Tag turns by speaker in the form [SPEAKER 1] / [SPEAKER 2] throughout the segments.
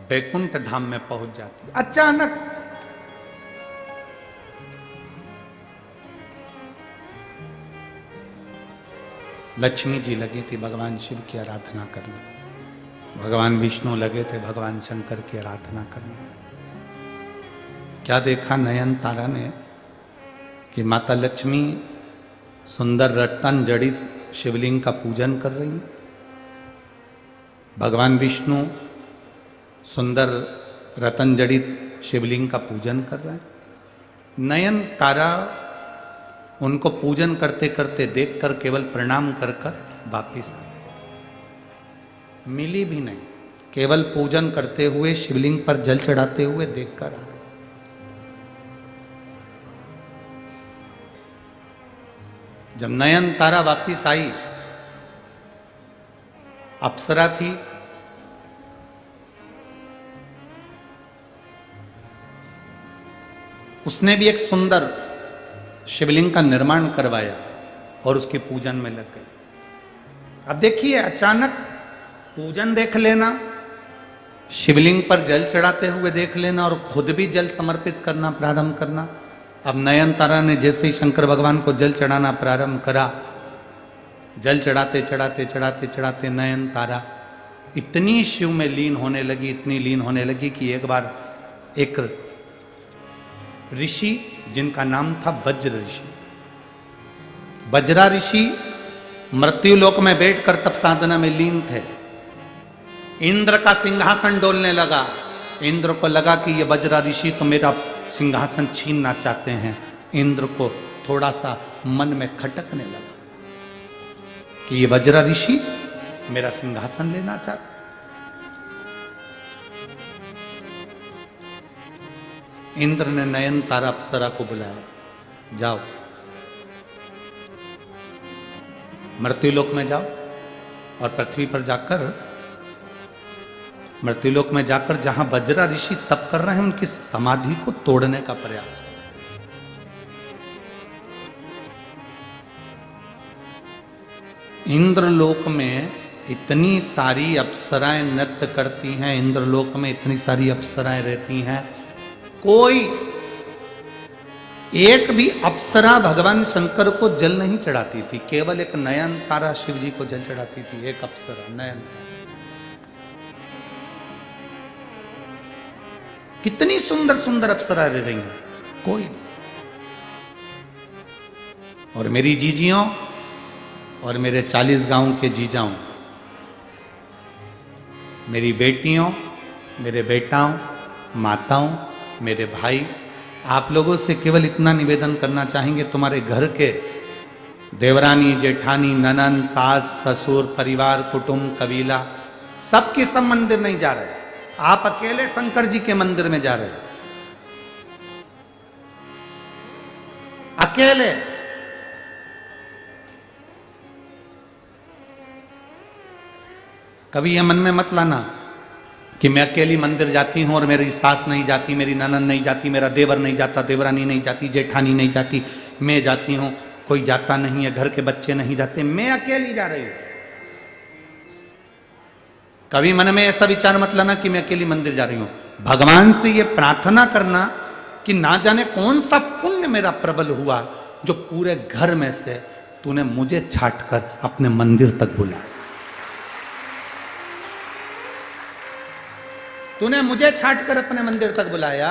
[SPEAKER 1] बैकुंठ धाम में पहुंच जाती है। अचानक लक्ष्मी जी लगी थी भगवान शिव की आराधना करने, भगवान विष्णु लगे थे भगवान शंकर की आराधना करने। क्या देखा नयन तारा ने कि माता लक्ष्मी सुंदर रत्न जड़ित शिवलिंग का पूजन कर रही है, भगवान विष्णु सुंदर रतन जड़ित शिवलिंग का पूजन कर रहे हैं। नयन तारा उनको पूजन करते करते देखकर केवल प्रणाम कर कर वापिस आ गई, मिली भी नहीं, केवल पूजन करते हुए शिवलिंग पर जल चढ़ाते हुए देखकर आ गई। जब नयन तारा वापिस आई, अप्सरा थी, उसने भी एक सुंदर शिवलिंग का निर्माण करवाया और उसके पूजन में लग गई। अब देखिए, अचानक पूजन देख लेना, शिवलिंग पर जल चढ़ाते हुए देख लेना और खुद भी जल समर्पित करना प्रारंभ करना। अब नयन तारा ने जैसे ही शंकर भगवान को जल चढ़ाना प्रारंभ करा, जल चढ़ाते चढ़ाते चढ़ाते चढ़ाते नयन तारा इतनी शिव में लीन होने लगी, इतनी लीन होने लगी कि एक बार एक ऋषि जिनका नाम था वज्र ऋषि, वज्रा ऋषि मृत्युलोक में बैठकर तप साधना में लीन थे। इंद्र का सिंहासन डोलने लगा, इंद्र को लगा कि ये वज्रा ऋषि तो मेरा सिंहासन छीनना चाहते हैं। इंद्र को थोड़ा सा मन में खटकने लगा कि ये वज्रा ऋषि मेरा सिंहासन लेना चाहते। इंद्र ने नयन तारा अप्सरा को बुलाया, जाओ मृत्युलोक में जाओ और पृथ्वी पर जाकर, मृत्युलोक में जाकर जहां वज्रा ऋषि तप कर रहे हैं उनकी समाधि को तोड़ने का प्रयास करो। इंद्रलोक में इतनी सारी अप्सराएं नृत्य करती हैं, इंद्रलोक में इतनी सारी अप्सराएं रहती हैं, कोई एक भी अप्सरा भगवान शंकर को जल नहीं चढ़ाती थी, केवल एक नयन तारा शिव जी को जल चढ़ाती थी। एक अप्सरा नयन तारा, कितनी सुंदर सुंदर अप्सरा रह रही हैं, कोई नहीं। और मेरी जीजियों और मेरे 40 गांव के जीजाओं, मेरी बेटियों, मेरे बेटाओं, माताओं, मेरे भाई, आप लोगों से केवल इतना निवेदन करना चाहेंगे, तुम्हारे घर के देवरानी, जेठानी, ननन, सास, ससुर, परिवार, कुटुंब, कबीला, सबके सब मंदिर नहीं जा रहे, आप अकेले शंकर जी के मंदिर में जा रहे हो, अकेले। कभी यह मन में मत लाना कि मैं अकेली मंदिर जाती हूं और मेरी सास नहीं जाती, मेरी ननन नहीं जाती, मेरा देवर नहीं जाता, देवरानी नहीं जाती, जेठानी नहीं जाती, मैं जाती हूं, कोई जाता नहीं है, घर के बच्चे नहीं जाते, मैं अकेली जा रही हूं। कभी मन में ऐसा विचार मत लाना कि मैं अकेली मंदिर जा रही हूं। भगवान से यह प्रार्थना करना कि ना जाने कौन सा पुण्य मेरा प्रबल हुआ जो पूरे घर में से तूने मुझे छाट कर अपने मंदिर तक बुलाया, तूने मुझे छाट कर अपने मंदिर तक बुलाया।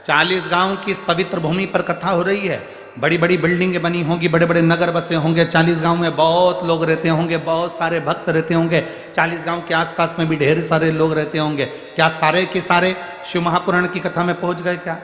[SPEAKER 1] 40 गांव की इस पवित्र भूमि पर कथा हो रही है, बड़ी बड़ी बिल्डिंगें बनी होंगी, बड़े बड़े नगर बसे होंगे, 40 गांव में बहुत लोग रहते होंगे, बहुत सारे भक्त रहते होंगे, 40 गांव के आसपास में भी ढेर सारे लोग रहते होंगे। क्या सारे के सारे शिव महापुराण की कथा में पहुंच गए? क्या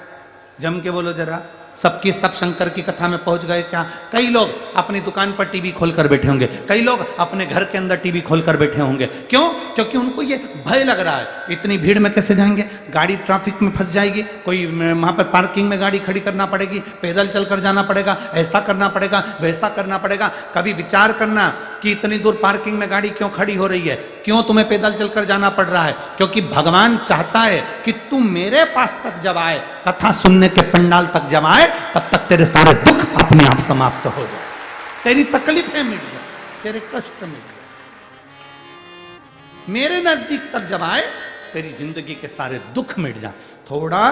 [SPEAKER 1] जम के बोलो जरा, सबकी सब शंकर की कथा में पहुंच गए क्या? कई लोग अपनी दुकान पर टीवी खोलकर बैठे होंगे, कई लोग अपने घर के अंदर टीवी खोलकर बैठे होंगे। क्यों? क्योंकि उनको ये भय लग रहा है, इतनी भीड़ में कैसे जाएंगे, गाड़ी ट्रैफिक में फंस जाएगी, कोई वहां पर पार्किंग में गाड़ी खड़ी करना पड़ेगी, पैदल चलकर जाना पड़ेगा, ऐसा करना पड़ेगा, वैसा करना पड़ेगा। कभी विचार करना कि इतनी दूर पार्किंग में गाड़ी क्यों खड़ी हो रही है, क्यों तुम्हें पैदल चलकर जाना पड़ रहा है? क्योंकि भगवान चाहता है कि तू मेरे पास तक जब आए, कथा सुनने के पंडाल तक जब आए, तब तक तेरे सारे दुख अपने आप समाप्त हो जाए, तेरी तकलीफें मिट जाए, तेरे कष्ट मिट जाए। मेरे नजदीक तक जब आए तेरी जिंदगी के सारे दुख मिट जाए। थोड़ा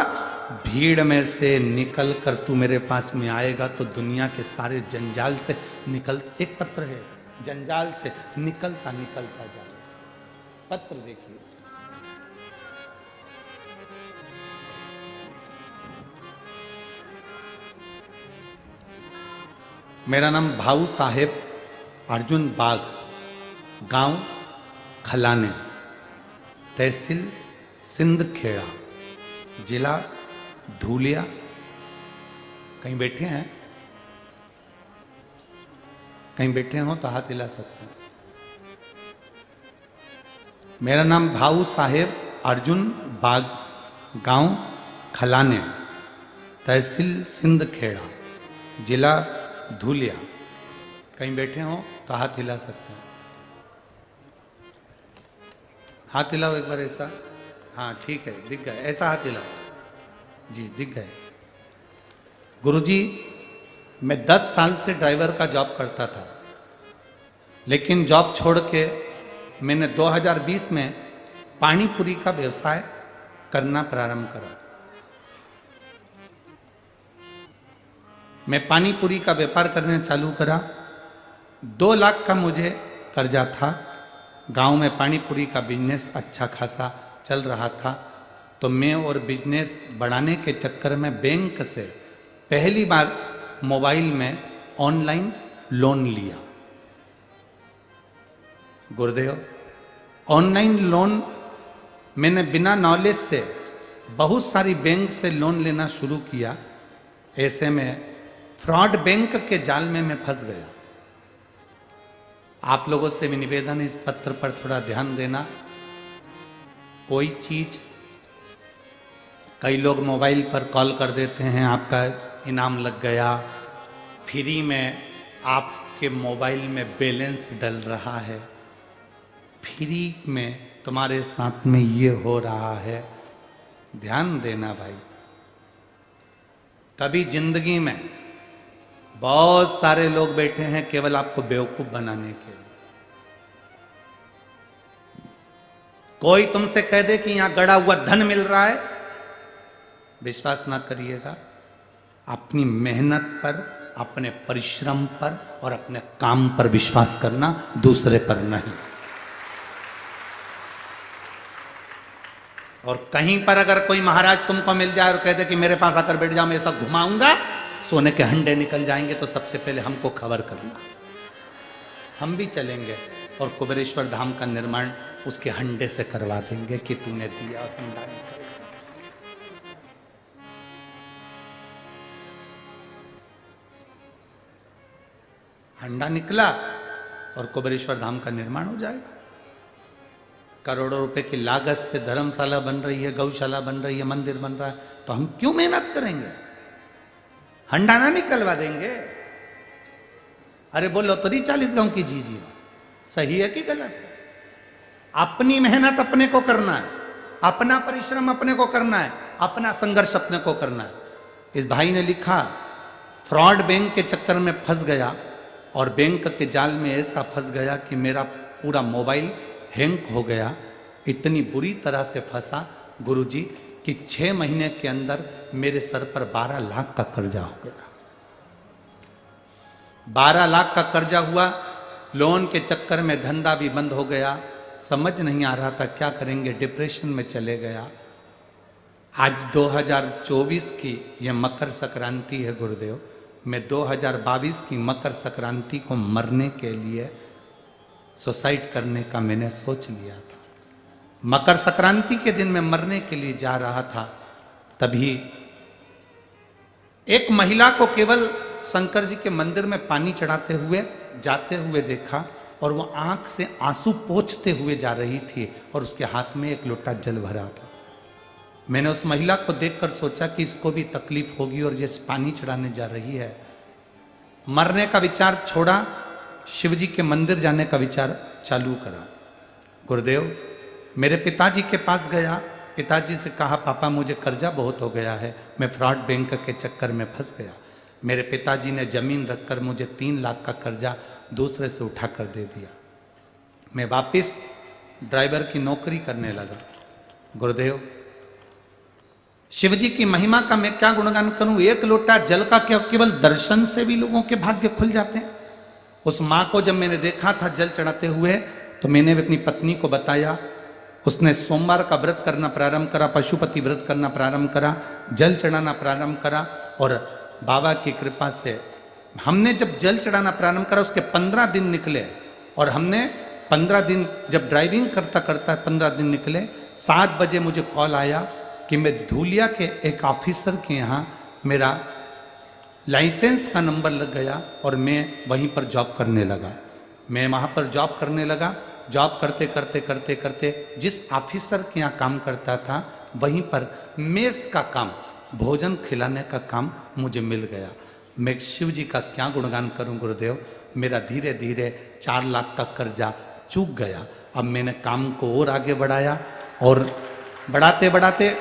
[SPEAKER 1] भीड़ में से निकल कर तू मेरे पास में आएगा तो दुनिया के सारे जंजाल से निकल, एक पत्र है, जंजाल से निकलता निकलता जाए। पत्र देखिए, मेरा नाम भाऊ साहेब अर्जुन बाग, गांव खलाने, तहसील सिंदखेड़ा, जिला धूलिया। कहीं बैठे हैं? कहीं बैठे हो तो हाथ हिला सकते हैं। मेरा नाम भाऊ साहेब अर्जुन बाग, गांव खलाने, तहसील सिंदखेड़ा, जिला धूलिया। कहीं बैठे हो तो हाथ हिला सकते हैं। हाथ हिलाओ एक बार ऐसा। हाँ ठीक है, दिख गए, ऐसा हाथ हिलाओ जी, दिख गए। गुरुजी, मैं 10 साल से ड्राइवर का जॉब करता था, लेकिन जॉब छोड़ के मैंने 2020 में पानी पूरी का व्यवसाय करना प्रारंभ करा। मैं पानी पूरी का व्यापार करने चालू करा। 2 लाख का मुझे कर्जा था। गांव में पानी पूरी का बिजनेस अच्छा खासा चल रहा था, तो मैं और बिजनेस बढ़ाने के चक्कर में बैंक से पहली बार मोबाइल में ऑनलाइन लोन लिया। गुरुदेव, ऑनलाइन लोन मैंने बिना नॉलेज से बहुत सारी बैंक से लोन लेना शुरू किया। ऐसे में फ्रॉड बैंक के जाल में मैं फंस गया। आप लोगों से भी निवेदन है, इस पत्र पर थोड़ा ध्यान देना। कोई चीज, कई लोग मोबाइल पर कॉल कर देते हैं, आपका इनाम लग गया, फ्री में आपके मोबाइल में बैलेंस डल रहा है, फ्री में तुम्हारे साथ में ये हो रहा है। ध्यान देना भाई, कभी जिंदगी में बहुत सारे लोग बैठे हैं केवल आपको बेवकूफ बनाने के लिए। कोई तुमसे कह दे कि यहां गड़ा हुआ धन मिल रहा है, विश्वास ना करिएगा। अपनी मेहनत पर, अपने परिश्रम पर और अपने काम पर विश्वास करना, दूसरे पर नहीं। और कहीं पर अगर कोई महाराज तुमको मिल जाए और कह दे कि मेरे पास आकर बैठ जाओ, मैं ऐसा घुमाऊंगा सोने के हंडे निकल जाएंगे, तो सबसे पहले हमको खबर करना। हम भी चलेंगे और कुबेरेश्वर धाम का निर्माण उसके हंडे से करवा देंगे कि तूने दिया और हंडा निकल। हंडा निकला और कुबेरेश्वर धाम का निर्माण हो जाएगा। करोड़ों रुपए की लागत से धर्मशाला बन रही है, गौशाला बन रही है, मंदिर बन रहा है, तो हम क्यों मेहनत करेंगे? हंडा ना निकलवा देंगे? अरे बोलो तो 40 गांव की जी सही है कि गलत है? अपनी मेहनत अपने को करना है, अपना परिश्रम अपने को करना है, अपना संघर्ष अपने को करना है। इस भाई ने लिखा, फ्रॉड बैंक के चक्कर में फंस गया और बैंक के जाल में ऐसा फंस गया कि मेरा पूरा मोबाइल हैंग हो गया। इतनी बुरी तरह से फंसा गुरुजी कि 6 महीने के अंदर मेरे सर पर 12 लाख का कर्जा हो गया। 12 लाख का कर्जा हुआ। लोन के चक्कर में धंधा भी बंद हो गया। समझ नहीं आ रहा था क्या करेंगे, डिप्रेशन में चले गया। आज 2024 की यह मकर संक्रांति है गुरुदेव। मैं 2022 की मकर संक्रांति को मरने के लिए सुसाइड करने का मैंने सोच लिया था। मकर संक्रांति के दिन मैं मरने के लिए जा रहा था, तभी एक महिला को केवल शंकर जी के मंदिर में पानी चढ़ाते हुए जाते हुए देखा और वो आंख से आंसू पोंछते हुए जा रही थी और उसके हाथ में एक लोटा जल भरा था। मैंने उस महिला को देखकर सोचा कि इसको भी तकलीफ होगी और ये पानी चढ़ाने जा रही है। मरने का विचार छोड़ा, शिव जी के मंदिर जाने का विचार चालू करा। गुरुदेव, मेरे पिताजी के पास गया, पिताजी से कहा पापा मुझे कर्जा बहुत हो गया है, मैं फ्रॉड बैंक के चक्कर में फंस गया। मेरे पिताजी ने जमीन रखकर मुझे 3 लाख का कर्जा दूसरे से उठा कर दे दिया। मैं वापस ड्राइवर की नौकरी करने लगा। गुरुदेव, शिव जी की महिमा का मैं क्या गुणगान करूं। एक लोटा जल का क्या केवल दर्शन से भी लोगों के भाग्य खुल जाते हैं। उस माँ को जब मैंने देखा था जल चढ़ाते हुए, तो मैंने अपनी पत्नी को बताया। उसने सोमवार का व्रत करना प्रारंभ करा, पशुपति व्रत करना प्रारंभ करा, जल चढ़ाना प्रारंभ करा। और बाबा की कृपा से हमने जब जल चढ़ाना प्रारंभ करा, उसके 15 दिन निकले। और हमने 15 दिन जब ड्राइविंग करता करता 15 दिन निकले, 7 बजे मुझे कॉल आया कि मैं धूलिया के एक ऑफिसर के यहाँ मेरा लाइसेंस का नंबर लग गया और मैं वहीं पर जॉब करने लगा। मैं वहाँ पर जॉब करने लगा। जॉब करते करते करते करते जिस ऑफिसर के यहाँ काम करता था, वहीं पर मेस का काम, भोजन खिलाने का काम मुझे मिल गया। मैं शिव जी का क्या गुणगान करूं गुरुदेव। मेरा धीरे धीरे 4 लाख का कर्जा चूक गया। अब मैंने काम को और आगे बढ़ाया और बढ़ाते बढ़ाते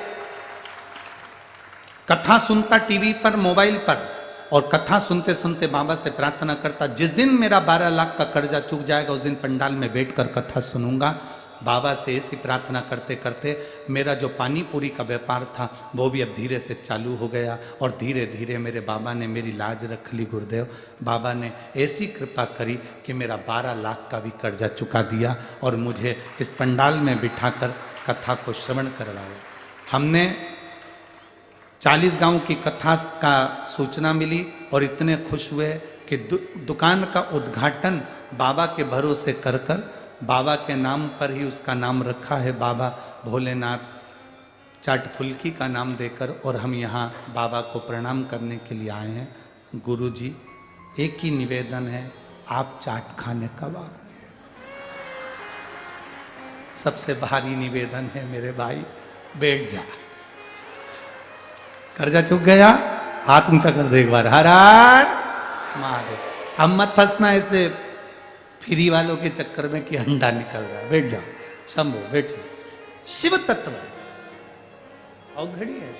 [SPEAKER 1] कथा सुनता टीवी पर, मोबाइल पर, और कथा सुनते सुनते बाबा से प्रार्थना करता, जिस दिन मेरा 12 लाख का कर्जा चूक जाएगा उस दिन पंडाल में बैठकर कथा सुनूंगा। बाबा से ऐसी प्रार्थना करते करते मेरा जो पानी पूरी का व्यापार था वो भी अब धीरे से चालू हो गया। और धीरे धीरे मेरे बाबा ने मेरी लाज रख ली गुरुदेव। बाबा ने ऐसी कृपा करी कि मेरा 12 लाख का भी कर्जा चुका दिया और मुझे इस पंडाल में बिठाकर कथा को श्रवण करवाया। हमने 40 गांव की कथा का सूचना मिली और इतने खुश हुए कि दुकान का उद्घाटन बाबा के भरोसे कर कर, बाबा के नाम पर ही उसका नाम रखा है, बाबा भोलेनाथ चाट फुल्की का नाम देकर। और हम यहाँ बाबा को प्रणाम करने के लिए आए हैं। गुरु जी, एक ही निवेदन है, आप चाट खाने कब आओ। सबसे भारी निवेदन है मेरे भाई, बैठ जा। कर्जा चुक गया, हाथ ऊंचा कर दे एक बार, हर हर महादेव। अब मत फंसना ऐसे फ्री वालों के चक्कर में कि अंडा निकल रहा है। बैठ जाओ, शंभो बैठिए। शिव तत्व है, अवघड़ी है।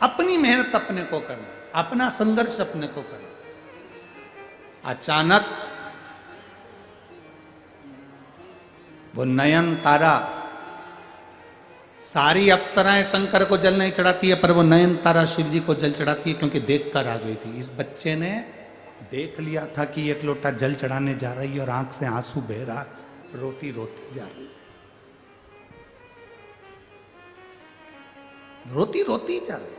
[SPEAKER 1] अपनी मेहनत अपने को करना, अपना संघर्ष अपने को करना। अचानक वो नयन तारा, सारी अप्सराएं शंकर को जल नहीं चढ़ाती है, पर वो नयन तारा शिव जी को जल चढ़ाती है, क्योंकि देख कर आ गई थी। इस बच्चे ने देख लिया था कि एक लोटा जल चढ़ाने जा रही है और आंख से आंसू बह रहा, रोती रोती जा रही, रोती रोती जा रही।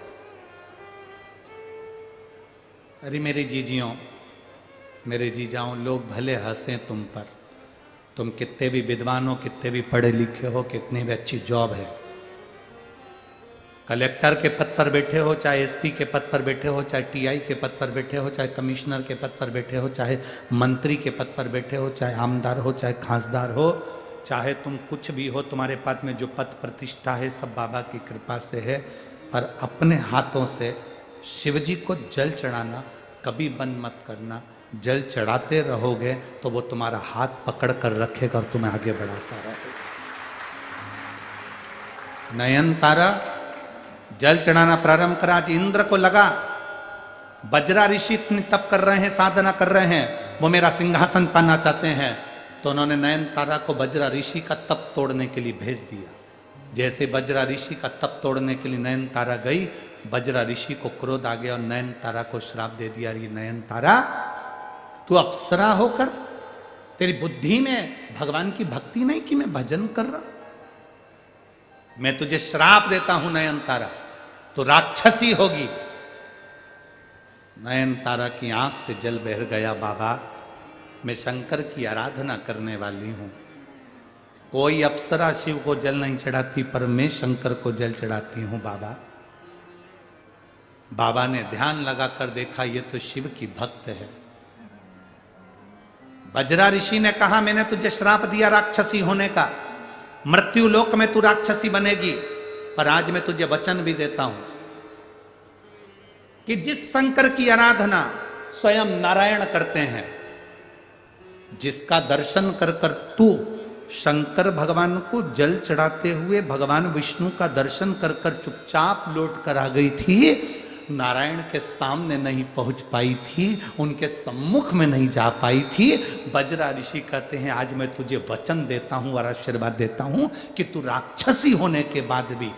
[SPEAKER 1] अरे मेरे जीजियों, मेरे जीजाओं, लोग भले हंसे तुम पर, तुम कितने भी विद्वान हो, कितने भी पढ़े लिखे हो, कितनी भी अच्छी जॉब है, कलेक्टर के पद पर बैठे हो, चाहे एसपी के पद पर बैठे हो, चाहे टीआई के पद पर बैठे हो, चाहे कमिश्नर के पद पर बैठे हो, चाहे मंत्री के पद पर बैठे हो, चाहे आमदार हो, चाहे खासदार हो, चाहे तुम कुछ भी हो, तुम्हारे पद में जो पद प्रतिष्ठा है सब बाबा की कृपा से है। पर अपने हाथों से शिव जी को जल चढ़ाना कभी बंद मत करना। जल चढ़ाते रहोगे तो वो तुम्हारा हाथ पकड़ कर रखेगा और तुम्हें आगे बढ़ाता रहेगा। नयन तारा जल चढ़ाना प्रारंभ करा। आज इंद्र को लगा वज्रा ऋषि इतनी तप कर रहे हैं, साधना कर रहे हैं, वो मेरा सिंहासन पाना चाहते हैं, तो उन्होंने नयन तारा को वज्रा ऋषि का तप तोड़ने के लिए भेज दिया। जैसे वज्रा ऋषि का तप तोड़ने के लिए नयन तारा गई, वज्रा ऋषि को क्रोध आ गया और नयन तारा को श्राप दे दिया, ये नयन तारा तू अप्सरा होकर तेरी बुद्धि में भगवान की भक्ति नहीं कि मैं भजन कर रहा, मैं तुझे श्राप देता हूं नयन तारा, तो राक्षसी होगी। नयन तारा की आंख से जल बह गया। बाबा, मैं शंकर की आराधना करने वाली हूं, कोई अप्सरा शिव को जल नहीं चढ़ाती, पर मैं शंकर को जल चढ़ाती हूं बाबा। बाबा ने ध्यान लगाकर देखा, ये तो शिव की भक्त है। वज्रा ऋषि ने कहा, मैंने तुझे श्राप दिया राक्षसी होने का, मृत्यु लोक में तू राक्षसी बनेगी, पर आज मैं तुझे वचन भी देता हूं कि जिस शंकर की आराधना स्वयं नारायण करते हैं, जिसका दर्शन कर कर तू शंकर भगवान को जल चढ़ाते हुए भगवान विष्णु का दर्शन कर कर चुपचाप लौट कर आ गई थी, नारायण के सामने नहीं पहुंच पाई थी, उनके सम्मुख में नहीं जा पाई थी। बजरा ऋषि कहते हैं आज मैं तुझे वचन देता हूं और आशीर्वाद देता हूं कि तू राक्षसी होने के बाद भी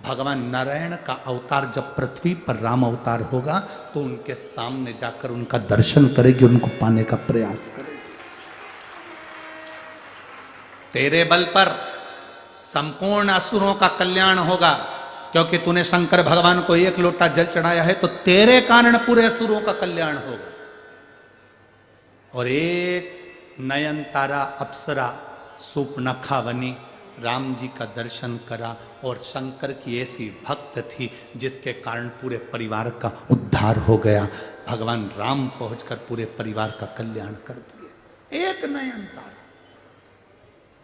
[SPEAKER 1] भगवान नारायण का अवतार जब पृथ्वी पर राम अवतार होगा तो उनके सामने जाकर उनका दर्शन करेगी, उनको पाने का प्रयास करेगी। तेरे बल पर संपूर्ण असुरों का कल्याण होगा, क्योंकि तूने शंकर भगवान को एक लोटा जल चढ़ाया है, तो तेरे कारण पूरे असुरों का कल्याण होगा। और एक नयनतारा अप्सरा सूपनखा बनी, राम जी का दर्शन करा, और शंकर की ऐसी भक्त थी जिसके कारण पूरे परिवार का उद्धार हो गया। भगवान राम पहुंचकर पूरे परिवार का कल्याण कर दिए। एक नयनतारा,